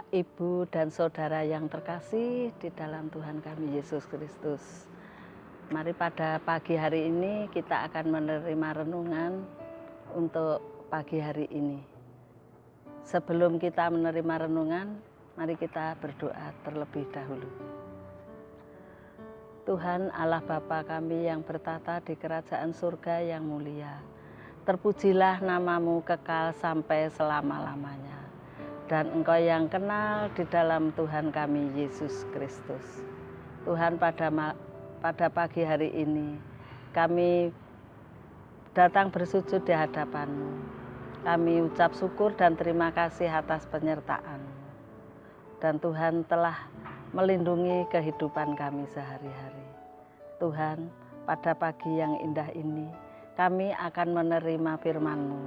Ibu dan saudara yang terkasih di dalam Tuhan kami Yesus Kristus. Mari pada pagi hari ini kita akan menerima renungan untuk pagi hari ini. Sebelum kita menerima renungan, mari kita berdoa terlebih dahulu. Tuhan Allah Bapa kami yang bertata di kerajaan surga yang mulia, terpujilah namamu kekal sampai selama-lamanya. Dan Engkau yang kenal di dalam Tuhan kami Yesus Kristus. Tuhan, pada pagi hari ini kami datang bersujud di hadapan-Mu. Kami ucap syukur dan terima kasih atas penyertaan-Mu. Dan Tuhan telah melindungi kehidupan kami sehari-hari. Tuhan, pada pagi yang indah ini kami akan menerima firman-Mu.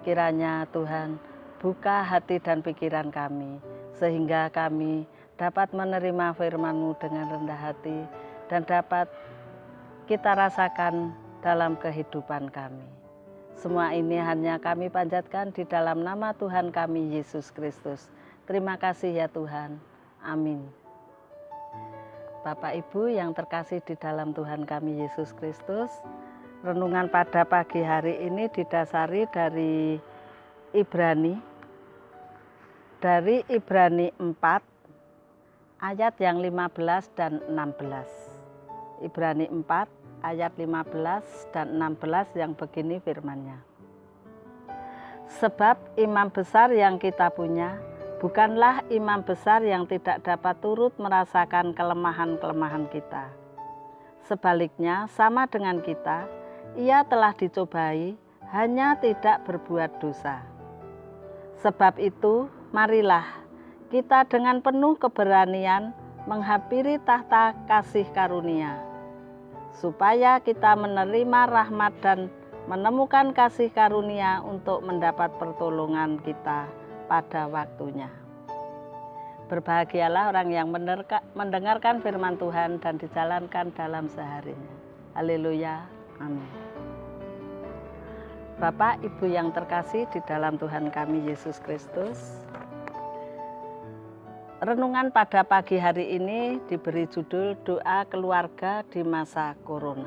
Kiranya Tuhan buka hati dan pikiran kami, sehingga kami dapat menerima firman-Mu dengan rendah hati dan dapat kita rasakan dalam kehidupan kami. Semua ini hanya kami panjatkan di dalam nama Tuhan kami Yesus Kristus. Terima kasih ya Tuhan. Amin. Bapak Ibu yang terkasih di dalam Tuhan kami Yesus Kristus, renungan pada pagi hari ini didasari dari Ibrani 4 ayat yang 15 dan 16. Ibrani 4 ayat 15 dan 16 yang begini firman-Nya. Sebab imam besar yang kita punya bukanlah imam besar yang tidak dapat turut merasakan kelemahan-kelemahan kita. Sebaliknya sama dengan kita, ia telah dicobai, hanya tidak berbuat dosa. Sebab itu, marilah kita dengan penuh keberanian menghampiri tahta kasih karunia, supaya kita menerima rahmat dan menemukan kasih karunia untuk mendapat pertolongan kita pada waktunya. Berbahagialah orang yang mendengarkan firman Tuhan dan dijalankan dalam seharinya. Haleluya. Amin. Bapak, Ibu yang terkasih di dalam Tuhan kami Yesus Kristus, renungan pada pagi hari ini diberi judul Doa Keluarga di Masa Corona.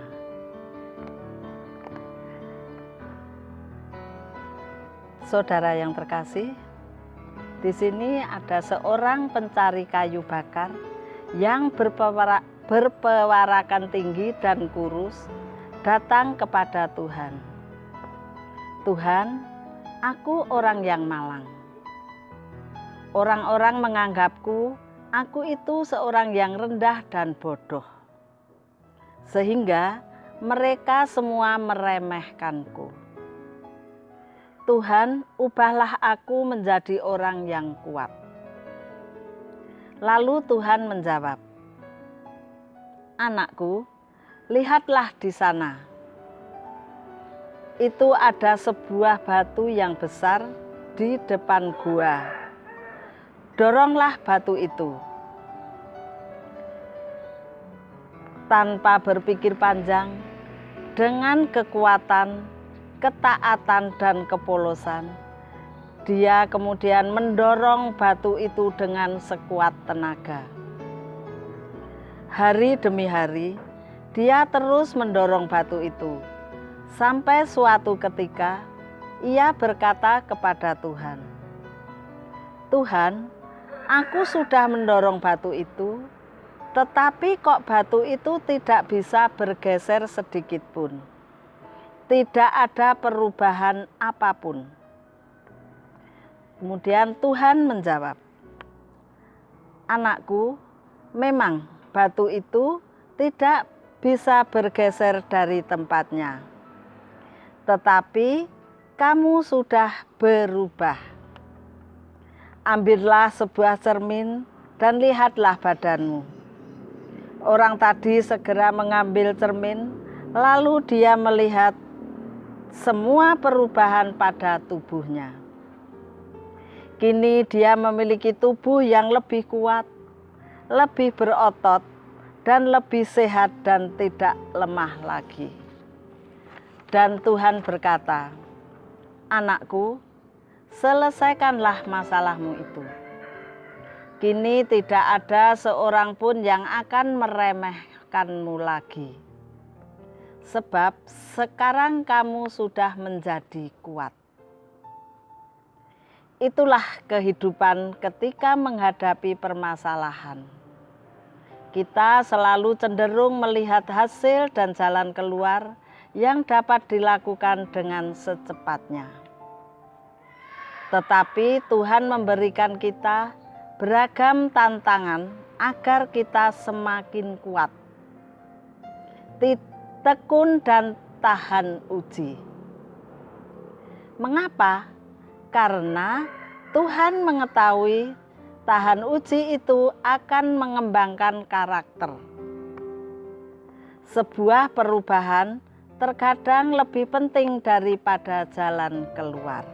Saudara yang terkasih, di sini ada seorang pencari kayu bakar yang berpewarakan tinggi dan kurus datang kepada Tuhan. Tuhan, aku orang yang malang. Orang-orang menganggapku, aku itu seorang yang rendah dan bodoh. Sehingga mereka semua meremehkanku. Tuhan, ubahlah aku menjadi orang yang kuat. Lalu Tuhan menjawab, anakku, lihatlah di sana. Itu ada sebuah batu yang besar di depan gua. Doronglah batu itu. Tanpa berpikir panjang, dengan kekuatan, ketaatan dan kepolosan, dia kemudian mendorong batu itu dengan sekuat tenaga. Hari demi hari, dia terus mendorong batu itu. Sampai suatu ketika, ia berkata kepada Tuhan, Tuhan, aku sudah mendorong batu itu, tetapi kok batu itu tidak bisa bergeser sedikit pun. Tidak ada perubahan apapun. Kemudian Tuhan menjawab, anakku, memang batu itu tidak bisa bergeser dari tempatnya. Tetapi kamu sudah berubah. Ambillah sebuah cermin dan lihatlah badanmu. Orang tadi segera mengambil cermin, lalu dia melihat semua perubahan pada tubuhnya. Kini dia memiliki tubuh yang lebih kuat, lebih berotot, dan lebih sehat dan tidak lemah lagi. Dan Tuhan berkata, anakku, selesaikanlah masalahmu itu. Kini tidak ada seorang pun yang akan meremehkanmu lagi. Sebab sekarang kamu sudah menjadi kuat. Itulah kehidupan ketika menghadapi permasalahan. Kita selalu cenderung melihat hasil dan jalan keluar yang dapat dilakukan dengan secepatnya. Tetapi Tuhan memberikan kita beragam tantangan agar kita semakin kuat, tekun dan tahan uji. Mengapa? Karena Tuhan mengetahui tahan uji itu akan mengembangkan karakter. Sebuah perubahan terkadang lebih penting daripada jalan keluar.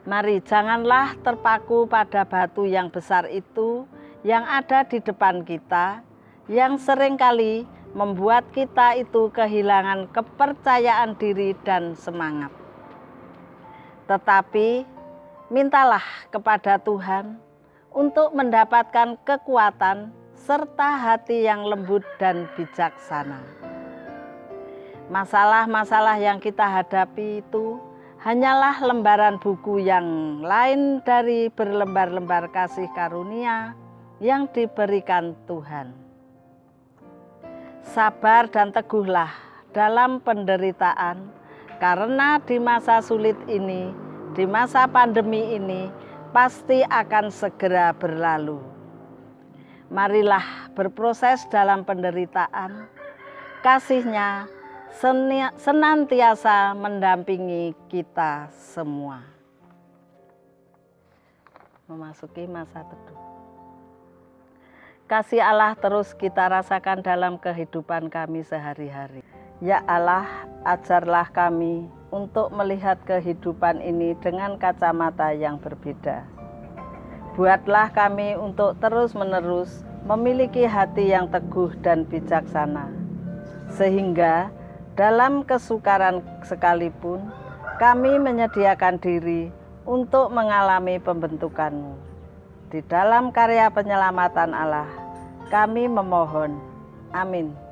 Mari janganlah terpaku pada batu yang besar itu yang ada di depan kita, yang seringkali membuat kita itu kehilangan kepercayaan diri dan semangat. Tetapi mintalah kepada Tuhan untuk mendapatkan kekuatan serta hati yang lembut dan bijaksana. Masalah-masalah yang kita hadapi itu hanyalah lembaran buku yang lain dari berlembar-lembar kasih karunia yang diberikan Tuhan. Sabar dan teguhlah dalam penderitaan, karena di masa sulit ini, di masa pandemi ini, pasti akan segera berlalu. Marilah berproses dalam penderitaan, kasih-Nya senantiasa mendampingi kita semua. Memasuki masa teduh. Kasih Allah terus kita rasakan dalam kehidupan kami sehari-hari. Ya Allah, ajarlah kami untuk melihat kehidupan ini dengan kacamata yang berbeda. Buatlah kami untuk terus-menerus memiliki hati yang teguh dan bijaksana, sehingga dalam kesukaran sekalipun, kami menyediakan diri untuk mengalami pembentukan-Mu. Di dalam karya penyelamatan Allah, kami memohon. Amin.